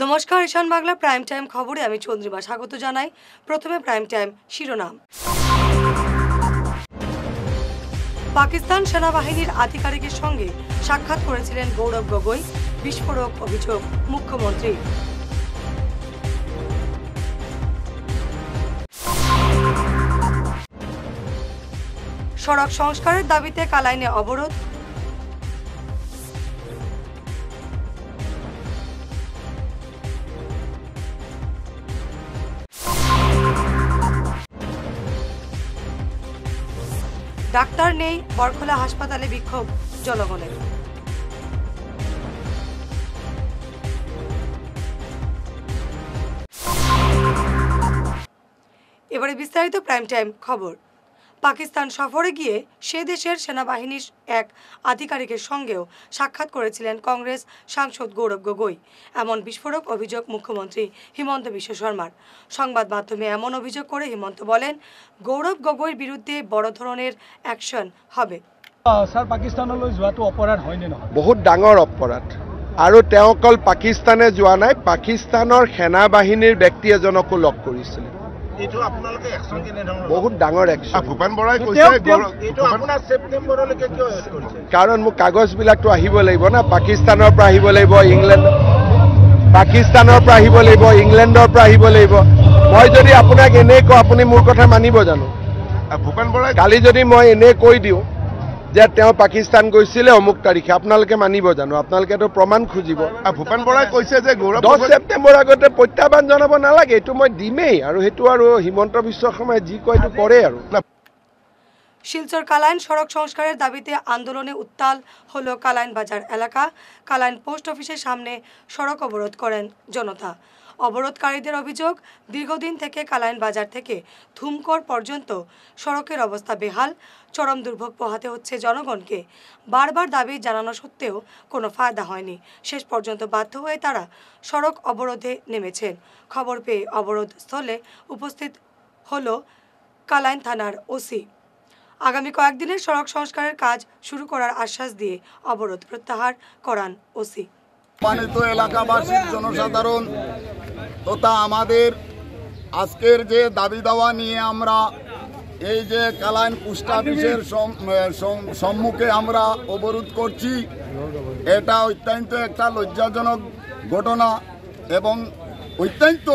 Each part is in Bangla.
নমস্কার, ঈশান বাংলা প্রাইম টাইম খবরে আমি চন্দ্রিমা স্বাগত জানাই। প্রথমে প্রাইম টাইম শিরোনাম। পাকিস্তান সেনাবাহিনীর আধিকারিকের সঙ্গে সাক্ষাৎ করেছিলেন গৌরব গগৈ, বিস্ফোরক অভিযোগ মুখ্যমন্ত্রী। সড়ক সংস্কারের দাবিতে কালাইনে অবরোধ। ডাক্তার নেই, বরখোলা হাসপাতালে বিক্ষোভ জনগণের। এবারে বিস্তারিত প্রাইম টাইম খবর। পাকিস্তান সফরে গিয়ে সে দেশের সেনাবাহিনীর এক আধিকারিকের সঙ্গেও সাক্ষাৎ করেছিলেন কংগ্রেস সাংসদ গৌরব গগৈ। এমন বিস্ফোরক অভিযোগ মুখ্যমন্ত্রী হিমন্ত বিশ্ব শর্মার। সংবাদ মাধ্যমে এমন অভিযোগ করে হিমন্ত বলেন, গৌরব গগৈর বিরুদ্ধে বড় ধরনের অ্যাকশন হবে। স্যার, পাকিস্তানলৈ যোৱাটো অপৰাধ হয়নে নহয়? বহুত ডাঙৰ অপৰাধ, আৰু তেওঁ অকল পাকিস্তানে যোৱা নাই, পাকিস্তানৰ সেনাবাহিনীৰ ব্যক্তি এজনকো লগ কৰিছিল। বহুত ডাঙৰ একশ্যন। ভূপেন বৰাই কৈছে কাৰণ মোক কাগজবিলাকতো আহিব লাগিব না, পাকিস্তানৰ পৰা আহিব লাগিব, পাকিস্তানৰ পৰা আহিব লাগিব, ইংলেণ্ডৰ পৰা আহিব লাগিব। মই যদি আপোনাক এনেই কওঁ, আপুনি মোৰ কথা মানিব জানো? ভূপেন বৰাই কালি যদি মই এনেই কৈ দিওঁ যে তেওঁ পাকিস্তান গৈছিলে অমুক তাৰিখে, আপোনালোকে মানিব জানো? আপোনালোকেতো প্ৰমাণ খুজিব। ভূপেন বৰাই কৈছে যে 10 ছেপ্টেম্বৰ আগতে প্ৰত্যাহ্বান জনাব নালাগে, এইটো মই দিমেই, আৰু সেইটো আৰু হিমন্ত বিশ্ব শৰ্মাই যি কয় এইটো কৰে আৰু। শিলচর কালাইন সড়ক সংস্কারের দাবিতে আন্দোলনে উত্তাল হলো কালাইন বাজার এলাকা। কালাইন পোস্ট অফিসের সামনে সড়ক অবরোধ করেন জনতা। অবরোধকারীদের অভিযোগ, দীর্ঘদিন থেকে কালাইন বাজার থেকে ধুমকর পর্যন্ত সড়কের অবস্থা বেহাল, চরম দুর্ভোগ পোহাতে হচ্ছে জনগণকে। বারবার দাবি জানানো সত্ত্বেও কোনো ফায়দা হয়নি। শেষ পর্যন্ত বাধ্য হয়ে তারা সড়ক অবরোধে নেমেছেন। খবর পেয়ে অবরোধ স্থলে উপস্থিত হলো কালাইন থানার ওসি। আগামী কয়েকদিনের সড়ক সংস্কারের কাজ শুরু করার আশ্বাস দিয়ে অবরোধ প্রত্যাহার করান ওসি। সম্মানিত এলাকাবাসীর জনসাধারণ তথা আমাদের আজকের যে দাবি দাওয়া নিয়ে আমরা এই যে কালাইন পোস্ট অফিসের সম্মুখে আমরা অবরোধ করছি, এটা অত্যন্ত একটা লজ্জাজনক ঘটনা এবং অত্যন্ত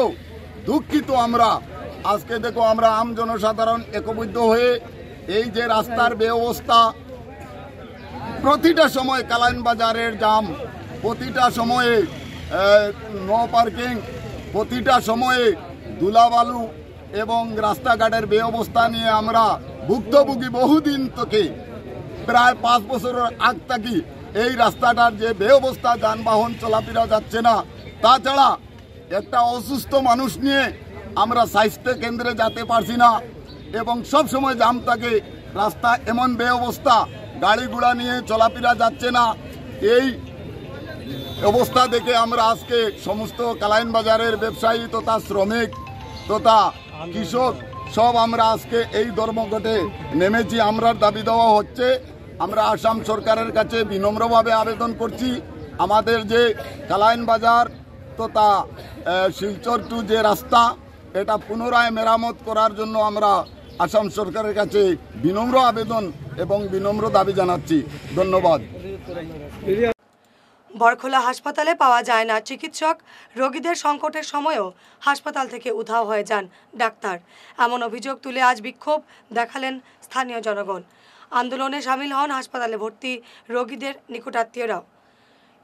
দুঃখিত। আমরা আজকে দেখো, আমরা আম জনসাধারণ একবদ্ধ হয়ে এই যে রাস্তার ব্যবস্থা, প্রতিটা সময় কালাইন বাজারের জাম, প্রতিটা সময়ে নো পার্কিং, প্রতিটা সময়ে ধুলাবালু এবং রাস্তাঘাটের ব্যবস্থা নিয়ে আমরা ভুক্তভোগী বহুদিন থেকে। প্রায় 5 বছরের আগ থেকে এই রাস্তাটার যে ব্যবস্থা, যানবাহন চলাফেরা যাচ্ছে না। তাছাড়া একটা অসুস্থ মানুষ নিয়ে আমরা স্বাস্থ্য কেন্দ্রে যেতে পারছি না এবং সব সময় জাম থাকে রাস্তা, এমন ব্যবস্থা, গাড়ি ঘোড়া নিয়ে চলাফেরা যাচ্ছে না। এই অবস্থা দেখে আমরা আজকে সমস্ত কালাইন বাজারের ব্যবসায়ী তথা শ্রমিক তথা কৃষক সব আমরা আজকে এই ধর্মঘটে নেমেছি। আমরা দাবি দেওয়া হচ্ছে, আমরা আসাম সরকারের কাছে বিনম্রভাবে আবেদন করছি, আমাদের যে কালাইন বাজার তথা শিলচর টু যে রাস্তা, এটা পুনরায় মেরামত করার জন্য আমরা আসাম সরকারের কাছে বিনম্র আবেদন এবং বিনম্র দাবি জানাচ্ছি। ধন্যবাদ। বরখোলা হাসপাতালে পাওয়া যায় না চিকিৎসক, রোগীদের সংকটের সময়ও হাসপাতাল থেকে উধাও হয়ে যান ডাক্তার। এমন অভিযোগ তুলে আজ বিক্ষোভ দেখালেন স্থানীয় জনগণ। আন্দোলনে সামিল হন হাসপাতালে ভর্তি রোগীদের নিকটাত্মীয়রাও।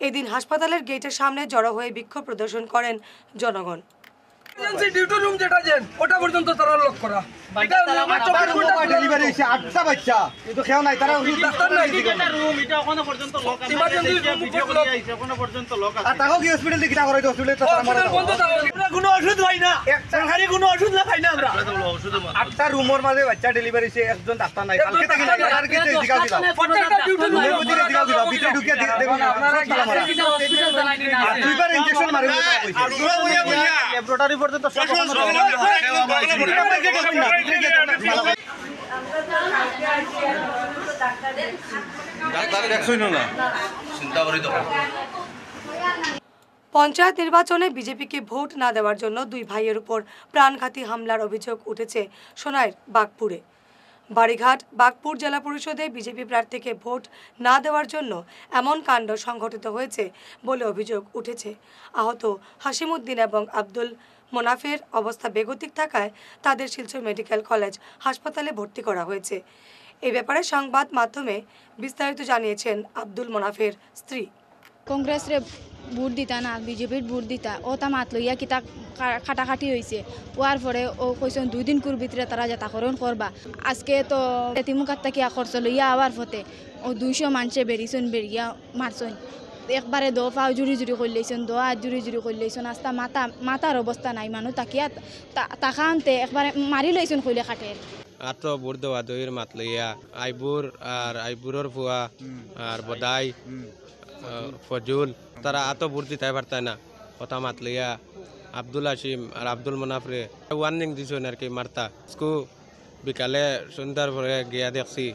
এদিন হাসপাতালের গেটের সামনে জড়ো হয়ে বিক্ষোভ প্রদর্শন করেন জনগণ। ডিউটি রুম যেটা ওটা পর্যন্ত তারা লক করা, ডেলিভারি হইছে 8টা বাচ্চা, কিন্তু খেও নাই, তারা ডাক্তার নাই, এটা রুম এটা এখনো পর্যন্ত লক আছে, ভিডিও গুলো আইছে এখনো পর্যন্ত লক আছে। আর তাও কি হসপিটাল থেকে কিটা করাইতো? হসপিটালে তারা বন্ধ, আমরা কোনো ওষুধ পাই না, সরকারি কোনো ওষুধ না পাই না। আমরা 8টা রুমের মাঝে বাচ্চা ডেলিভারি হইছে, একজন ডাক্তার নাই। কালকে থেকে নাই, আর কিছু দিগাও দিলাম, প্রত্যেকটা ডিউটি রুমের মধ্যে দিগাও দিলাম, ভিতরে ঢুকিয়ে দেখুন আপনারা কি হসপিটাল চালাই না, দুইবার ইনজেকশন মারি কইছে। আর পুরো বইয়া ল্যাবরেটরি পর্যন্ত সব এখন পঞ্চায়েত নির্বাচনে বিজেপিকে ভোট না দেওয়ার জন্য দুই ভাইয়ের উপর প্রাণঘাতী হামলার অভিযোগ উঠেছে সোনাইর বাগপুরে। বাড়িঘাট বাগপুর জেলা পরিষদে বিজেপি প্রার্থীকে ভোট না দেওয়ার জন্য এমন কাণ্ড সংঘটিত হয়েছে বলে অভিযোগ উঠেছে। আহত হাসিমউদ্দিন এবং আব্দুল মোনাফের অবস্থা বেগতিক থাকায় তাদের শিলচর মেডিকেল কলেজ হাসপাতালে ভর্তি করা হয়েছে। এই ব্যাপারে সংবাদ মাধ্যমে বিস্তারিত জানিয়েছেন আব্দুল মোনাফের স্ত্রী। কংগ্রেস রে ভোট দিতা না বিজেপির ভোট দিতা ও তা মাত লইয়া কিতা খাটাখাটি হয়েছে ওয়ার পরে ও কইছেন 2 দিন কুর ভিতরে তারা যাতাকরণ করবা। আজকে তো তিমুকাত থেকে খরচ লইয়া আবার ফতে ও 200 মানুষে বেরিয়া মারছন একবারে দো পাও জুড়ি করলেছেন দো হাত জুড়ি করলেছেন আস্তা মাতার অবস্থা নাই মানুষ তাকিয়া তাকানতে একবারে মারি লইছেন কইলে খাটের আতো বুড় দেওয়া দইয়ের মাত লইয়া আইবুরের ফুয়া আর বদাই ফজুল তারা আতো বুড় দিতে পারতায় না কথা মাত লইয়া আব্দুল হাসিম আর আব্দুল মোনাফরে ওয়ার্নিং দিছেন আর কি মারতা স্কু বিকালে সন্ধ্যার পরে গিয়া দেখছি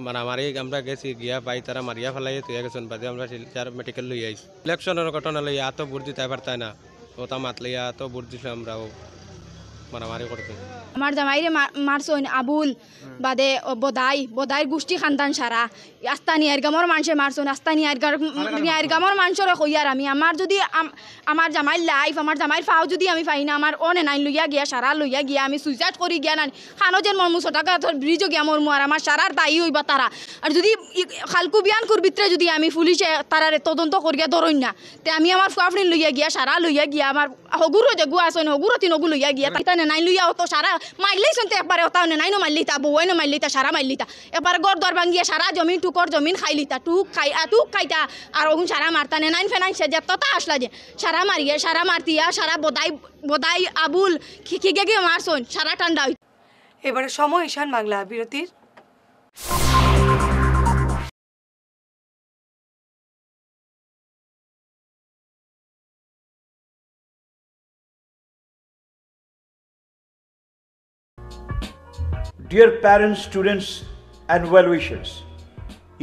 মারামারি আমরা গেছি গিয়া পাই তারা মারিয়া ফেলাই তুই গেছেন বাদে আমরা শিলচর মেডিকেল লই আইছি। ইলেকশনের ঘটনা লইয়া আতো বুড় দিতে পারতায় না কথা মাত লইয়া আতো বুড় দিছে আমরাও মারামারি করতে। আমার জামাইরে মারছন আবুল বাদে বদাই গোষ্ঠী খানদান সারা আস্তানি আরগামর মানুষে মারছন আস্তানি আরগামর মানুষের কইয়ার আমি আমার যদি আমার জামাই লাইফ আমার জামাইয়ের ফাও যদি আমি পাই না আমার অনে নাই লইয়া গিয়া সারা লইয়া গিয়া আমি সুইসাইড করি গিয়া না খানো যেন মরমু টাকা ব্রিজও গিয়া মরমু আর আমার সারার দায়ী হইবা তারা। আর যদি খালকু বিয়ান কর ভিতরে যদি আমি পুলিশে তারারে তদন্ত করিয়া ধরই না তে আমি আমার ফুয়াফড়িন লইয়া গিয়া সারা লইয়া গিয়া আমার হগুরো যে গুয়া আসন হগুরো তিনগু লইয়া গিয়া তাই নাই লইয়া তো সারা মারলেই শুনতে একবারে ওটাও নাই নো মারলি তা বউই নো মারলি তা সারা মারলি তা একবার গড় দর ভাঙ্গিয়া সারা জমিন টুকর জমিন খাইলি তা টুক খাইতা আর ওগুন সারা মারতা নে নাইন ফেনাইন সে যেতটা আসলা যে সারা মারিয়া সারা মারতিয়া সারা বদাই আবুল খিগে গিয়ে মারছন সারা ঠান্ডা। এবারে সময় ঈশান বাংলা বিরতির। Dear parents, students and well-wishers,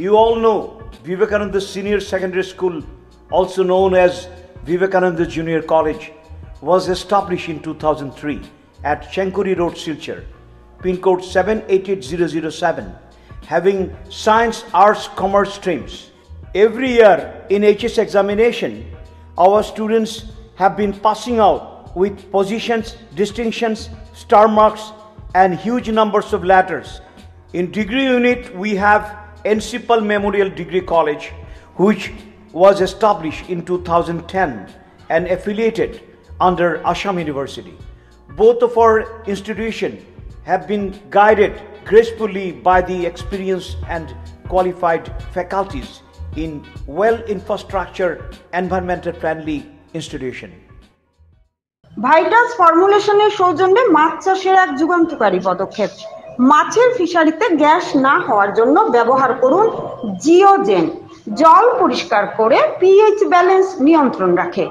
you all know Vivekananda Senior Secondary School, also known as Vivekananda Junior College, was established in 2003 at Chenkuri Road, Silchar, pin code 788007, having science, arts, commerce streams. Every year in HS examination, our students have been passing out with positions, distinctions, star marks, and huge numbers of letters. In degree unit, we have Encipal Memorial Degree College, which was established in 2010 and affiliated under Assam University. Both of our institutions have been guided gracefully by the experienced and qualified faculties in well-infrastructure, environmental-friendly institution. Vital ফর্মুলেশনের সৌজন্যে মাছ চাষের এক যুগান্তকারী পদক্ষেপ। মাছের ফিশারিতে গ্যাস না হওয়ার জন্য ব্যবহার করুন জিওজেন। জল পরিষ্কার করে পিএইচ ব্যালেন্স নিয়ন্ত্রণ রাখে।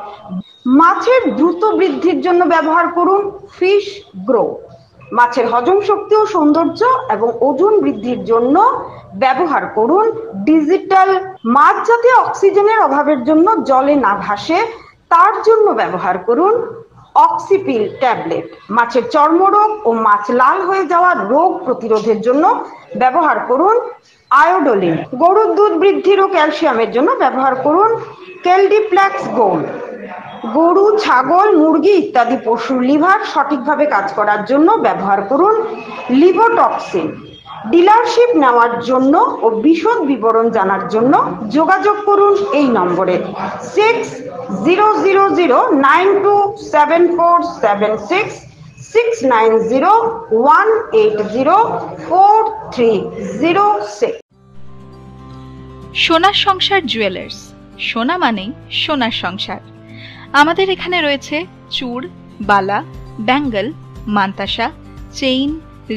মাছের দ্রুত বৃদ্ধির জন্য ব্যবহার করুন ফিশ গ্রো। মাছের হজম শক্তি ও সৌন্দর্য এবং ওজন বৃদ্ধির জন্য ব্যবহার করুন ডিজিটাল। মাছ যাতে অক্সিজেনের অভাবের জন্য জলে না ভাসে তার জন্য ব্যবহার করুন অক্সিপিল ট্যাবলেট। মাছের চর্মরোগ ও মাছ লাল হয়ে যাওয়া রোগ প্রতিরোধের জন্য ব্যবহার করুন আয়োডোলিন। গরুর দুধ বৃদ্ধির ও ক্যালসিয়ামের জন্য ব্যবহার করুন কেলডিপ্লেক্স গোল্ড। গরু, ছাগল, মুরগি ইত্যাদি পশুর লিভার সঠিকভাবে কাজ করার জন্য ব্যবহার করুন লিভোটক্সিন। ডিলারশিপ নেওয়ার জন্য ও বিশদ বিবরণ জানার জন্য যোগাযোগ করুন এই নম্বরে 6000927476 69018043006। সোনার সংসার জুয়েলার্স, সোনা মানেই সোনার সংসার। আমাদের এখানে রয়েছে চূড়, বালা, ব্যাঙ্গল, মান্তাসা, চেইন,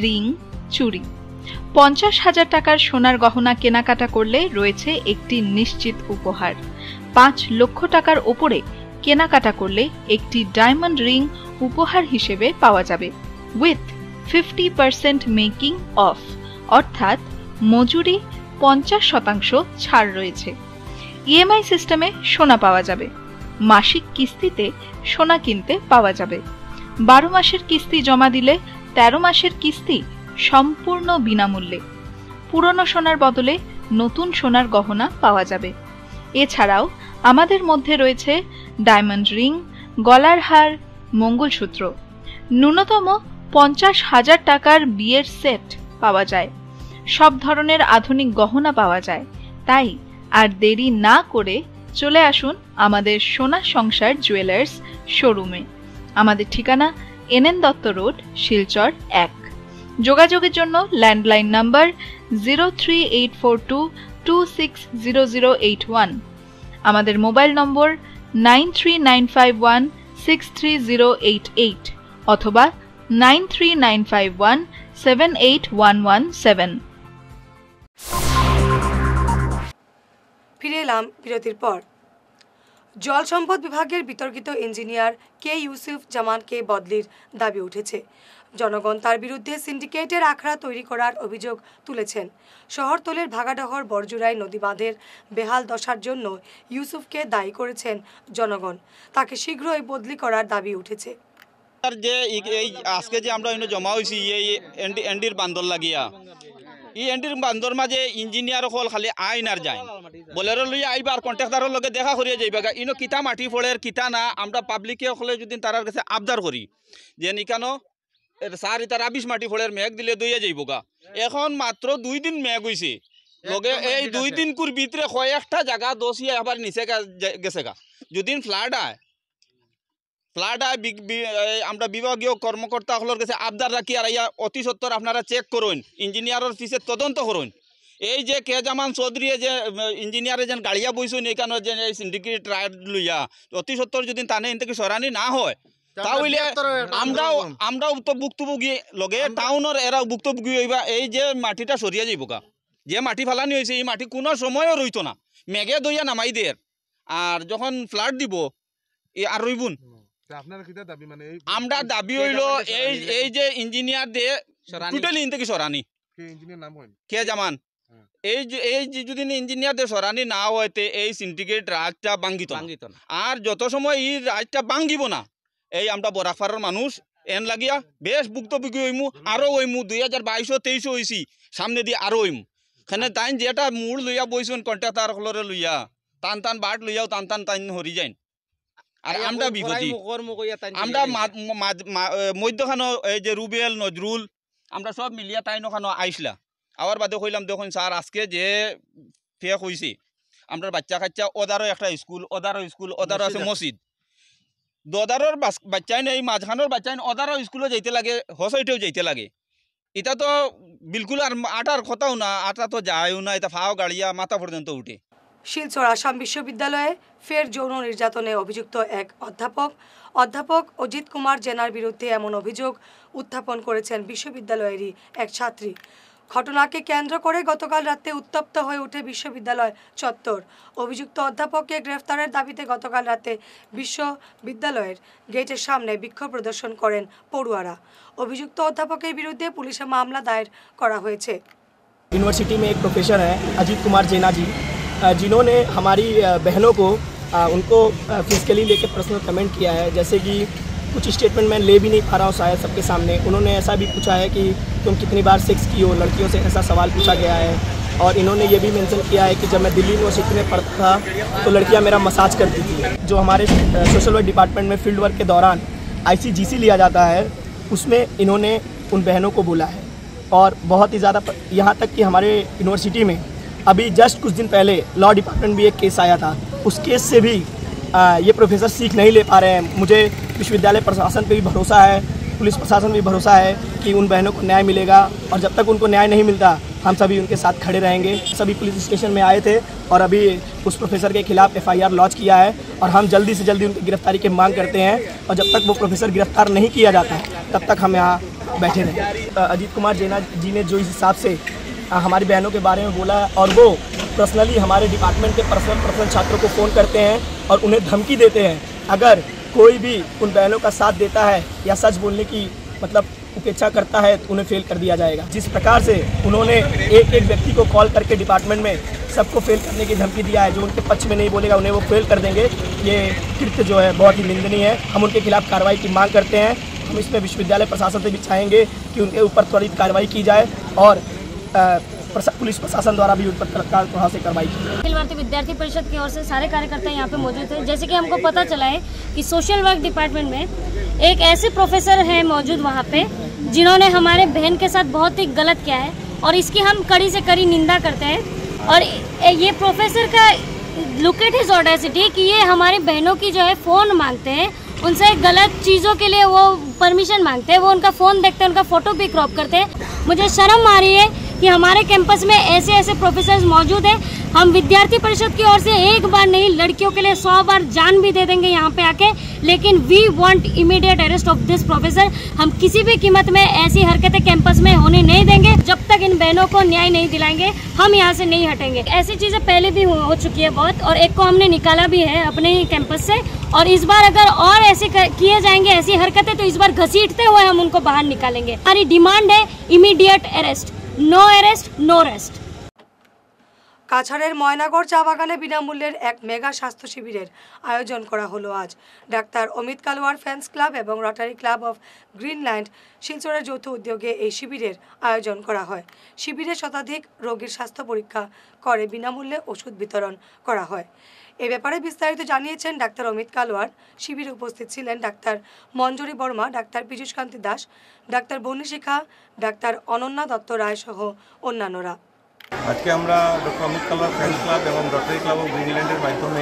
রিং, চুড়ি। 50,000 টাকার সোনার গহনা কেনাকাটা করলে রয়েছে একটি নিশ্চিত উপহার। 5 লক্ষ টাকার ওপরে কেনাকাটা করলে একটি ডায়মন্ড রিং উপহার হিসেবে পাওয়া যাবে উইথ 50% মেকিং অফ, অর্থাৎ মজুরি 50% ছাড় রয়েছে। ইএমআই সিস্টেমে সোনা পাওয়া যাবে। মাসিক কিস্তিতে সোনা কিনতে পাওয়া যাবে। 12 মাসের কিস্তি জমা দিলে 13 মাসের কিস্তি সম্পূর্ণ বিনামূল্যে। পুরনো সোনার বদলে নতুন সোনার গহনা পাওয়া যাবে। এছাড়াও আমাদের মধ্যে রয়েছে ডায়মন্ড রিং, গলার হার, মঙ্গলসূত্র। ন্যূনতম 50,000 টাকার বিয়ের সেট পাওয়া যায়। সব ধরনের আধুনিক গহনা পাওয়া যায়। তাই আর দেরি না করে চলে আসুন আমাদের সোনা সংসার জুয়েলার্স শোরুমে। আমাদের ঠিকানা NN দত্ত রোড, শিলচর 1। যোগাযোগের জন্য ল্যান্ডলাইন নাম্বার 03842260081, আমাদের মোবাইল নম্বর 9395163088 অথবা 9395178117। ফিরে এলাম বিরতির পর। জল সম্পদ বিভাগের বিতর্কিত ইঞ্জিনিয়ার কে ইউসুফ জামানকে বদলির দাবি উঠেছে। জনগণ তার বিরুদ্ধে সিন্ডিকেটের আখড়া তৈরি করার অভিযোগ তুলেছেন। শহরতলির ভাগাডহর বরজুড়াই নদী বাঁধের বেহাল দশার জন্য ইউসুফকে দায়ী করেছেন জনগণ। তাকে শীঘ্রই বদলি করার দাবি উঠেছে। যে এই আজকে যে আমরা জমা হয়েছি এই এনডির বান্দর লাগিয়া, এই এনডির বান্দর মাঝে ইঞ্জিনিয়ার হল খালি আইন আর যায় বলেরো লইয়া আইবার কন্ট্রাক্টারের লগে দেখা করিয়া যাইবা ইনো কিতা মাটি ফলের কিতা না আমরা পাবলিকে হলে যদি তার কাছে আবদার করি যে নিকানো স্যার ইতার ২২ মাটি ফলের মেঘ দিলে দইয়া যাইব গা। এখন মাত্র 2 দিন মেঘ হয়েছে লগে এই 2 দিন কুর ভিতরে কয়েকটা জায়গা দোষিয়া আবার নিচে গেছে গা। যদি ফ্লাড আয় আমরা বিভাগীয় কর্মকর্তা হলোর কাছে আবদার রাখি আর ইয়া অতি সত্তর আপনারা চেক করুন, ইঞ্জিনিয়ারের ফিসে তদন্ত করুন। এই যে কে জামান চৌধুরী যে ইঞ্জিনিয়ারে যেন গাড়িয়া বইছেন এখানে যে সিন্ডিকেট রাইড লইয়া অতি সত্তর যদি টানে থেকে সরানি না হয় তাহলে আমরাও তো ভুক্তভোগী লগে টাউনের এরাও ভুক্তভোগী হইবা। এই যে মাটিটা সরিয়া যাইব গা, যে মাটি ফালানি হয়েছে এই মাটি কোনো সময়ও রইতো না, মেঘে দইয়া নামাই দের আর যখন ফ্লাড দিব আর রইবুন। আমরা দাবি হইল এই যে ইঞ্জিনিয়ার দিয়ে টোটালি থেকে সরানি কে জামান এই যে যদি ইঞ্জিনিয়ার দিয়ে সরানি না হইতে এই সিন্ডিকেট রাজটা ভাঙ্গিত না। আর যত সময় এই রাজটা ভাঙ্গিব না এই আমরা বরাফারের মানুষ এন লাগিয়া বেশ ভুক্তভোগী হইমু, আরো হইমু। 2022-23 হয়েছি, সামনে দিয়ে আরো হইমু। সেখানে তাই যেটা মূল লইয়া বইছেন কন্ট্রাক্টার হলরে লইয়া টান টান বাট লইয়াও টান টান টান হরি যায়। আর আমরা বিপদী, আমরা মধ্যখানো এই যে রুবেল নজরুল আমরা সব মিলিয়া তাই নখানো আইসলা আবার বাদে কইলাম দেখুন স্যার আজকে যে ফেক হয়েছে আমরা বাচ্চা কাচ্চা ওদারও একটা স্কুল, ওদারও আছে মসজিদ, দদারর বাচ্চাই নেই মাঝখানোর বাচ্চাই ওদারও স্কুলে যাইতে লাগে, হসইটেও যাইতে লাগে। এটা তো বিলকুল আর আটার কথাও না, আটা তো যায়ও না, এটা ফাও গাড়িয়া মাথা পর্যন্ত উঠে। শিলচর আসাম বিশ্ববিদ্যালয়ে ফের যৌন নির্যাতনে অভিযুক্ত এক অধ্যাপক অজিত কুমার জেনার বিরুদ্ধে এমন অভিযোগ উত্থাপন করেছেন বিশ্ববিদ্যালয়েরই এক ছাত্রী। ঘটনাকে কেন্দ্র করে গতকাল রাতে উত্তপ্ত হয়ে ওঠে বিশ্ববিদ্যালয় চত্বর। অভিযুক্ত অধ্যাপককে গ্রেফতারের দাবিতে গতকাল রাতে বিশ্ববিদ্যালয়ের গেটের সামনে বিক্ষোভ প্রদর্শন করেন পড়ুয়ারা। অভিযুক্ত অধ্যাপকের বিরুদ্ধে পুলিশে মামলা দায়ের করা হয়েছে। यूनिवर्सिटी में एक प्रोफेसर हैं अजीत कुमार जेना जी, जिन्होंने हमारी बहनों को उनको फिजिकली लेकर पर्सनल कमेंट किया है। जैसे कि कुछ स्टेटमेंट मैं ले भी नहीं पा रहा हूँ शायद सबके सामने। उन्होंने ऐसा भी पूछा है कि तुम कितनी बार सेक्स की हो, लड़कियों से ऐसा सवाल पूछा गया है। और इन्होंने ये भी मेंशन किया है कि जब मैं दिल्ली यूनिवर्सिटी में पढ़ता था तो लड़कियाँ मेरा मसाज करती थी। जो हमारे सोशल वर्क डिपार्टमेंट में फील्ड वर्क के दौरान ICGC लिया जाता है उसमें इन्होंने उन बहनों को बोला है। और बहुत ही ज़्यादा यहाँ तक कि हमारे यूनिवर्सिटी में अभी जस्ट कुछ दिन पहले लॉ डिपार्टमेंट भी एक केस आया था, उस केस से भी ये प्रोफेसर सीख नहीं ले पा रहे हैं। मुझे विश्वविद्यालय प्रशासन पे भी भरोसा है, पुलिस प्रशासन भी भरोसा है कि उन बहनों को न्याय मिलेगा। और जब तक उनको न्याय नहीं मिलता हम सभी उनके साथ खड़े रहेंगे। सभी पुलिस स्टेशन में आए थे और अभी उस प्रोफेसर के खिलाफ FIR लॉन्च किया है और हम जल्दी से जल्दी उनकी गिरफ्तारी की मांग करते हैं। और जब तक वो प्रोफेसर गिरफ्तार नहीं किया जाता है तब तक हम यहाँ बैठे रहें। अजीत कुमार जेना जी ने जो इस हिसाब से हमारी बहनों के बारे में बोला और वो पर्सनली हमारे डिपार्टमेंट के पर्सनल छात्रों को फ़ोन करते हैं और उन्हें धमकी देते हैं अगर कोई भी उन बहनों का साथ देता है या सच बोलने की मतलब उपेक्षा करता है तो उन्हें फेल कर दिया जाएगा। जिस प्रकार से उन्होंने एक व्यक्ति को कॉल करके डिपार्टमेंट में सबको फेल करने की धमकी दिया है। जो उनके पक्ष में नहीं बोलेगा उन्हें वो फेल कर देंगे। ये कृत्य जो है बहुत ही निंदनीय है। हम उनके खिलाफ कार्रवाई की मांग करते हैं। हम इसमें विश्वविद्यालय प्रशासन से भी चाहेंगे कि उनके ऊपर त्वरित कार्रवाई की जाए और पुलिस प्रशासन द्वारा भी उन पर तत्काल प्रभाव से कार्रवाई की जाए। अखिल भारतीय विद्यार्थी परिषद की ओर से सारे कार्यकर्ता यहाँ पे मौजूद थे। जैसे कि हमको पता चला है कि सोशल वर्क डिपार्टमेंट में एक ऐसे प्रोफेसर है मौजूद वहाँ पे जिन्होंने हमारे बहन के साथ बहुत ही गलत किया है और इसकी हम कड़ी से कड़ी निंदा करते हैं। और ये प्रोफेसर का लुक एट हिज ऑडेसिटी कि ये हमारी बहनों की जो है फ़ोन मांगते हैं, उनसे गलत चीज़ों के लिए वो परमिशन मांगते हैं, वो उनका फ़ोन देखते हैं, उनका फ़ोटो भी क्रॉप करते हैं। मुझे शर्म आ रही है कि हमारे कैंपस में ऐसे ऐसे प्रोफेसर मौजूद हैं। हम विद्यार्थी परिषद की ओर से एक बार नहीं, लड़कियों के लिए 100 बार जान भी दे देंगे यहाँ पे आके, लेकिन we want immediate arrest of this professor. हम किसी भी कीमत में ऐसी हरकतें कैंपस में होने नहीं देंगे। जब तक इन बहनों को न्याय नहीं दिलाएंगे हम यहाँ से नहीं हटेंगे। ऐसी चीज़ें पहले भी हो चुकी है बहुत, और एक को हमने निकाला भी है अपने ही कैंपस से। और इस बार अगर और ऐसे किए जाएंगे ऐसी हरकतें तो इस बार घसीटते हुए हम उनको बाहर निकालेंगे। हमारी डिमांड है immediate arrest, no arrest no rest. কাছাড়ের ময়নাগড় চা বাগানে বিনামূল্যের এক মেগা স্বাস্থ্য শিবিরের আয়োজন করা হলো আজ। ডাক্তার অমিত কালওয়ার ফ্যান্স ক্লাব এবং রটারি ক্লাব অফ গ্রিনল্যান্ড শিলচরের যৌথ উদ্যোগে এই শিবিরের আয়োজন করা হয়। শিবিরে শতাধিক রোগীর স্বাস্থ্য পরীক্ষা করে বিনামূল্যে ওষুধ বিতরণ করা হয়। এ ব্যাপারে বিস্তারিত জানিয়েছেন ডাক্তার অমিত কালওয়ার। শিবিরে উপস্থিত ছিলেন doctor Manjuri Barma, doctor Piyushkanti Das, doctor Banishikha, doctor Ananya Dutta Roy সহ অন্যান্যরা। আজকে আমরা doctor Amit Kalwar friends club এবং রটারি ক্লাব অফ গ্রিনল্যান্ডের মাধ্যমে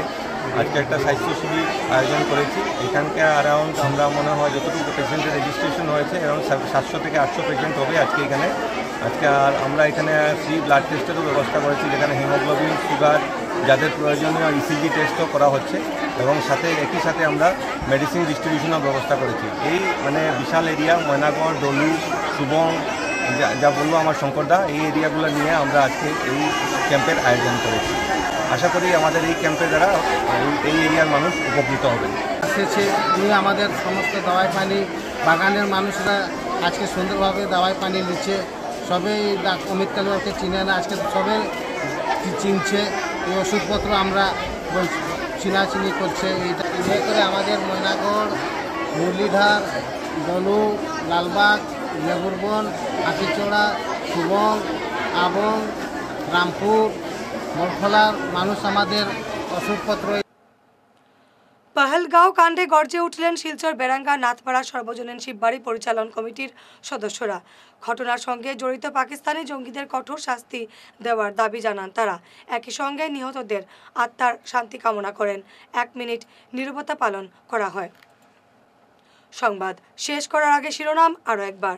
আজকে একটা স্বাস্থ্য শিবির আয়োজন করেছি। এখানকার অ্যারাউন্ড আমরা মনে হয় যতটুকু পেশেন্টের রেজিস্ট্রেশন হয়েছে অ্যারাউন্ড 700 থেকে 800 পেশেন্ট হবে আজকে এখানে। আর আমরা এখানে ফ্রি ব্লাড টেস্টেরও ব্যবস্থা করেছি, যেখানে হিমোগ্লোবিন, সুগার, যাদের প্রয়োজনীয় ইসিজি টেস্টও করা হচ্ছে এবং একই সাথে আমরা মেডিসিন ডিস্ট্রিবিউশনের ব্যবস্থা করেছি। এই বিশাল এরিয়া ময়নাগড়, ডলু, সুবং, যা বলবো আমার শঙ্করদা, এই এরিয়াগুলো নিয়ে আমরা আজকে এই ক্যাম্পের আয়োজন করেছি। আশা করি আমাদের এই ক্যাম্পের দ্বারা এই এরিয়ার মানুষ উপকৃত হবেন। নিয়ে আমাদের সমস্ত দাওয়াই পানি বাগানের মানুষরা আজকে সুন্দরভাবে দাওয়াই পানি নিচ্ছে। সবাই অমিত কালওয়ারকে চিনে না, আজকে সবাই চিনছে। এই ওষুধপত্র আমরা চিনাচিনি করছে। এইটা করে আমাদের ময়নাগড়, মুরলীধর, ডলু, লালবাগ, লেবুরবন, হাতিচড়া, সুবং, আবং, রামপুর, বরখলার মানুষ আমাদের ওষুধপত্র। পহলগাঁও কাণ্ডে গর্জে উঠলেন শিলচর বেরাঙ্গা নাথপাড়া সর্বজনীন শিববাড়ি পরিচালন কমিটির সদস্যরা। ঘটনার সঙ্গে জড়িত পাকিস্তানি জঙ্গিদের কঠোর শাস্তি দেওয়ার দাবি জানান তারা। একই সঙ্গে নিহতদের আত্মার শান্তি কামনা করেন। 1 মিনিট নীরবতা পালন করা হয়। সংবাদ শেষ করার আগে শিরোনাম আরও একবার।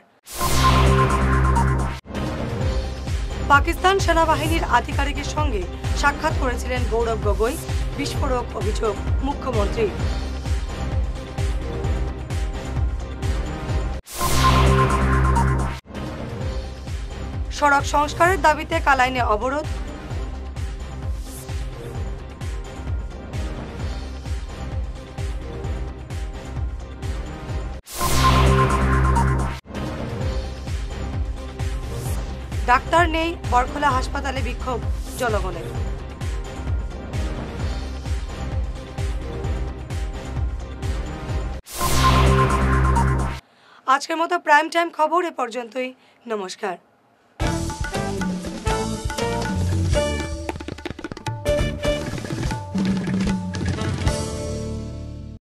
পাকিস্তান সেনাবাহিনীর আধিকারিকের সঙ্গে সাক্ষাৎ করেছিলেন গৌরব গগৈ, বিস্ফোরক অভিযোগ মুখ্যমন্ত্রী। সড়ক সংস্কারের দাবিতে কালাইনে অবরোধ। ডাক্তার নেই, বরখলা হাসপাতালে বিক্ষোভ জনগণের। আজকের মতো প্রাইম টাইম খবর এ পর্যন্তই। নমস্কার।